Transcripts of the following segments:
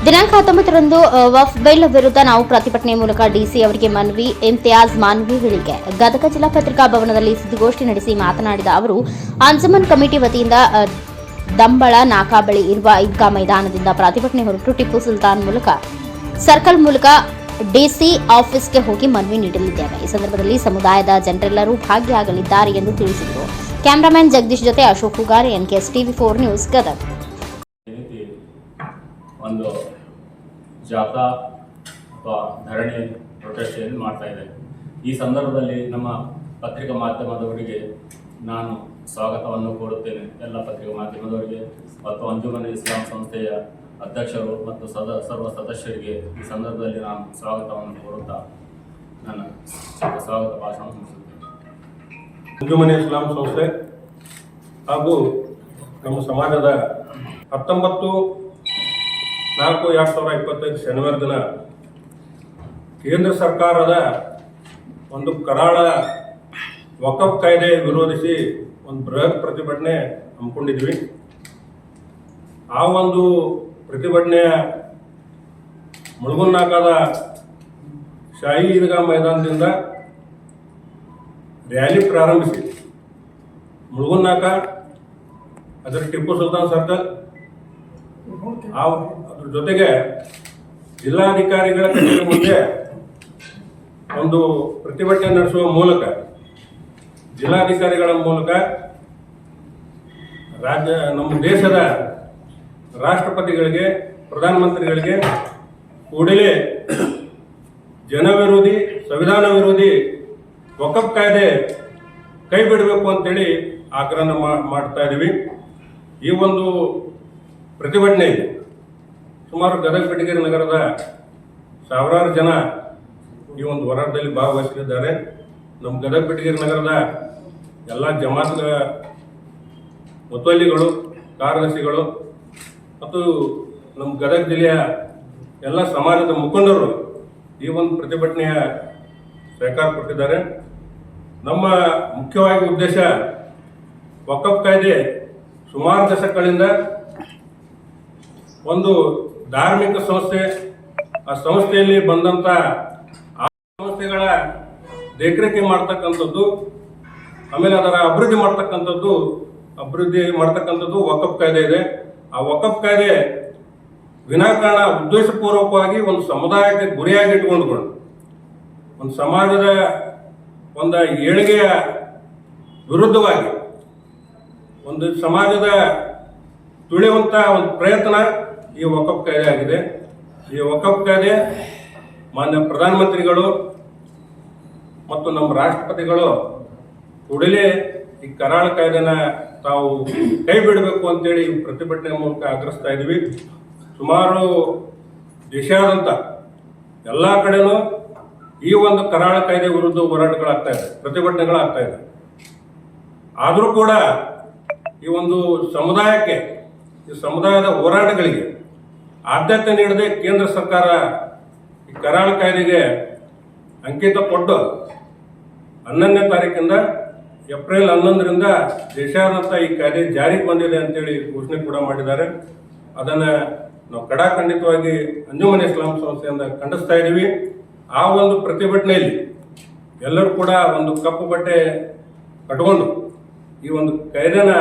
ದಿನಾಂಕ 19ರಂದು ವಫ್ ಬಿಲ್ ವಿರುದ್ಧ ನಾವು ಪ್ರತಿಭಟನೆ ಮೂಲಕ ಡಿಸಿ ಅವರಿಗೆ ಮನವಿ. ಇಮ್ತಿಯಾಜ್ ಮಾನ್ವಿ ಹೇಳಿಕೆ. ಗದಗ ಜಿಲ್ಲಾ ಪತ್ರಿಕಾ ಭವನದಲ್ಲಿ ಸುದ್ದಿಗೋಷ್ಠಿ ನಡೆಸಿ ಮಾತನಾಡಿದ ಅವರು, ಅಂಜುಮನ್ ಕಮಿಟಿ ವತಿಯಿಂದ ದಂಬಳ ನಾಕಾ ಬಳಿ ಇರುವ ಈದ್ಗಾ ಮೈದಾನದಿಂದ ಪ್ರತಿಭಟನೆ ಹೊರಟು ಟಿಪ್ಪು ಸುಲ್ತಾನ್ ಸರ್ಕಲ್ ಮೂಲಕ ಡಿಸಿ ಆಫೀಸ್ಗೆ ಹೋಗಿ ಮನವಿ ನೀಡಲಿದ್ದೇವೆ. ಈ ಸಂದರ್ಭದಲ್ಲಿ ಸಮುದಾಯದ ಜನರೆಲ್ಲರೂ ಭಾಗಿಯಾಗಲಿದ್ದಾರೆ ಎಂದು ತಿಳಿಸಿದರು. ಕ್ಯಾಮರಾಮನ್ ಜಗದೀಶ್ ಜೊತೆ Ashok Hugar, NKS TV4 news, Gadag. ಒಂದು ಜಾಥಾ ಅಥವಾ ಧರಣಿ ಪ್ರೊಟೆಸ್ಟ್ ಏನು ಮಾಡ್ತಾ ಇದೆ. ಈ ಸಂದರ್ಭದಲ್ಲಿ ನಮ್ಮ ಪತ್ರಿಕಾ ಮಾಧ್ಯಮದವರಿಗೆ ನಾನು ಸ್ವಾಗತವನ್ನು ಕೋರುತ್ತೇನೆ. ಎಲ್ಲ ಪತ್ರಿಕಾ ಮಾಧ್ಯಮದವರಿಗೆ ಮತ್ತು ಅಂಜುಮನ್ ಇಸ್ಲಾಂ ಸಂಸ್ಥೆಯ ಅಧ್ಯಕ್ಷರು ಮತ್ತು ಸರ್ವ ಸದಸ್ಯರಿಗೆ ಈ ಸಂದರ್ಭದಲ್ಲಿ ನಾನು ಸ್ವಾಗತವನ್ನು ಕೋರುತ್ತಾ ನನ್ನ ಸ್ವಾಗತ ಭಾಷಣ ಮುಗಿಸುತ್ತೇನೆ. ಅಂಜುಮನ್ ಇಸ್ಲಾಂ ಸಂಸ್ಥೆ ಹಾಗೂ ನಮ್ಮ ಸಮಾಜದ 19/4/2025 ಶನಿವಾರ ದಿನ ಕೇಂದ್ರ ಸರ್ಕಾರದ ಒಂದು ಕರಾಳ ವಕಫ್ ಕಾಯ್ದೆ ವಿರೋಧಿಸಿ ಒಂದು ಬೃಹತ್ ಪ್ರತಿಭಟನೆ ಹಮ್ಮಿಕೊಂಡಿದ್ವಿ. ಆ ಒಂದು ಪ್ರತಿಭಟನೆಯ ಮುಳುಗುನ್ನಾಕದ ಶಾಹಿ ಈದ್ಗಾ ಮೈದಾನದಿಂದ ರ್ಯಾಲಿ ಪ್ರಾರಂಭಿಸಿ ಮುಳುಗುನ್ನಾಕ, ಅದರ ಟಿಪ್ಪು ಸುಲ್ತಾನ್ ಸರ್ಕಲ್, ಅದ್ರ ಜೊತೆಗೆ ಜಿಲ್ಲಾಧಿಕಾರಿಗಳ ಕಚೇರಿ ಮುಂದೆ ಒಂದು ಪ್ರತಿಭಟನೆ ನಡೆಸುವ ಮೂಲಕ ಜಿಲ್ಲಾಧಿಕಾರಿಗಳ ಮೂಲಕ ನಮ್ಮ ದೇಶದ ರಾಷ್ಟ್ರಪತಿಗಳಿಗೆ, ಪ್ರಧಾನಮಂತ್ರಿಗಳಿಗೆ ಕೂಡಲೇ ಜನವಿರೋಧಿ, ಸಂವಿಧಾನ ವಿರೋಧಿ ವಕಫ್ ಕಾಯ್ದೆ ಕೈ ಬಿಡಬೇಕು ಅಂತೇಳಿ ಆಗ್ರಹ ಮಾಡ್ತಾ ಇದ್ದೀವಿ. ಈ ಒಂದು ಪ್ರತಿಭಟನೆ ಸುಮಾರು ಗದಗ ಬೆಟಗೇರಿ ನಗರದ ಸಾವಿರಾರು ಜನ ಈ ಒಂದು ಹೋರಾಟದಲ್ಲಿ ಭಾಗವಹಿಸಲಿದ್ದಾರೆ. ನಮ್ಮ ಗದಗ ಬೆಟಗೇರಿ ನಗರದ ಎಲ್ಲ ಜಮಾತ್ಗಳ ಮುತವಲ್ಲಿಗಳು, ಕಾರ್ಯದರ್ಶಿಗಳು ಮತ್ತು ನಮ್ಮ ಗದಗ ಜಿಲ್ಲೆಯ ಎಲ್ಲ ಸಮಾಜದ ಮುಖಂಡರು ಈ ಒಂದು ಪ್ರತಿಭಟನೆಯ ಸಹಕಾರ ಕೊಟ್ಟಿದ್ದಾರೆ. ನಮ್ಮ ಮುಖ್ಯವಾಗಿ ಉದ್ದೇಶ, ವಕಫ್ ಕಾಯ್ದೆ ಸುಮಾರು ದಶಕಗಳಿಂದ ಒಂದು ಧಾರ್ಮಿಕ ಸಂಸ್ಥೆ, ಆ ಸಂಸ್ಥೆಯಲ್ಲಿ ಬಂದಂಥ ಆ ಸಂಸ್ಥೆಗಳ ದೇಖರೇಖೆ ಮಾಡ್ತಕ್ಕಂಥದ್ದು, ಆಮೇಲೆ ಅದರ ಅಭಿವೃದ್ಧಿ ಮಾಡ್ತಕ್ಕಂಥದ್ದು ವಕಫ್ ಕಾಯ್ದೆ ಇದೆ. ಆ ವಕಫ್ ಕಾಯ್ದೆ ವಿನಾಕಾರಣ ಉದ್ದೇಶಪೂರ್ವಕವಾಗಿ ಒಂದು ಸಮುದಾಯಕ್ಕೆ ಗುರಿಯಾಗಿ ಇಟ್ಕೊಂಡ್ಕೊಂಡು ಒಂದು ಸಮಾಜದ ಒಂದು ಏಳಿಗೆಯ ವಿರುದ್ಧವಾಗಿ ಒಂದು ಸಮಾಜದ ತುಳಿಯುವಂಥ ಒಂದು ಪ್ರಯತ್ನ ಈ ವಕಫ್ ಕಾಯ್ದೆ ಆಗಿದೆ. ಈ ವಕಫ್ ಕಾಯ್ದೆ ಮಾನ್ಯ ಪ್ರಧಾನಮಂತ್ರಿಗಳು ಮತ್ತು ನಮ್ಮ ರಾಷ್ಟ್ರಪತಿಗಳು ಕೂಡಲೇ ಈ ಕರಾಳ ಕಾಯ್ದೆನ ತಾವು ಕೈ ಬಿಡಬೇಕು ಅಂತೇಳಿ ಪ್ರತಿಭಟನೆ ಮೂಲಕ ಆಗ್ರಹಿಸ್ತಾ ಇದ್ವಿ. ಸುಮಾರು ದೇಶಾದ್ಯಂತ ಎಲ್ಲ ಕಡೆನೂ ಈ ಒಂದು ಕರಾಳ ಕಾಯ್ದೆ ವಿರುದ್ಧ ಹೋರಾಟಗಳಾಗ್ತಾ ಇದೆ, ಪ್ರತಿಭಟನೆಗಳಾಗ್ತಾ ಇದೆ. ಆದರೂ ಕೂಡ ಈ ಒಂದು ಸಮುದಾಯಕ್ಕೆ, ಈ ಸಮುದಾಯದ ಹೋರಾಟಗಳಿಗೆ ಆದ್ಯತೆ ನೀಡದೆ ಕೇಂದ್ರ ಸರ್ಕಾರ ಈ ಕರಾಳ ಕಾಯ್ದೆಗೆ ಅಂಕಿತ ಕೊಟ್ಟು 11ನೇ ತಾರೀಕಿಂದ ಏಪ್ರಿಲ್ 11ರಿಂದ ದೇಶಾದ್ಯಂತ ಈ ಕಾಯ್ದೆ ಜಾರಿಗೆ ಬಂದಿದೆ ಅಂತೇಳಿ ಘೋಷಣೆ ಕೂಡ ಮಾಡಿದ್ದಾರೆ. ಅದನ್ನು ನಾವು ಖಂಡಿತವಾಗಿ ಅಂಜುಮನ್ ಇಸ್ಲಾಂ ಸಂಸ್ಥೆಯಿಂದ ಖಂಡಿಸ್ತಾ ಇದ್ದೀವಿ. ಆ ಒಂದು ಪ್ರತಿಭಟನೆಯಲ್ಲಿ ಎಲ್ಲರೂ ಕೂಡ ಒಂದು ಕಪ್ಪು ಬಟ್ಟೆ ಕಟ್ಕೊಂಡು ಈ ಒಂದು ಕಾಯ್ದೆನ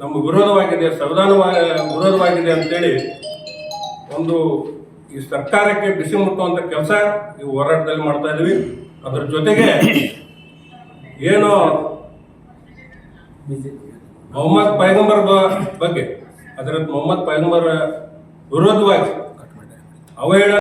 ನಮ್ಮ ವಿರೋಧವಾಗಿದೆ, ಸಂವಿಧಾನ ವಿರೋಧವಾಗಿದೆ ಅಂತೇಳಿ ಒಂದು ಈ ಸರ್ಕಾರಕ್ಕೆ ಬಿಸಿ ಮುಟ್ಟುವಂಥ ಕೆಲಸ ಈ ಹೋರಾಟದಲ್ಲಿ ಮಾಡ್ತಾ ಇದ್ದೀವಿ. ಅದರ ಜೊತೆಗೆ ಏನು ಮೊಹಮ್ಮದ್ ಪೈಗಂಬರ್ ಬಗ್ಗೆ, ಅದರ ಮೊಹಮ್ಮದ್ ಪೈಗಂಬರ್ ವಿರೋಧವಾಗಿ ಅವಹೇಳನ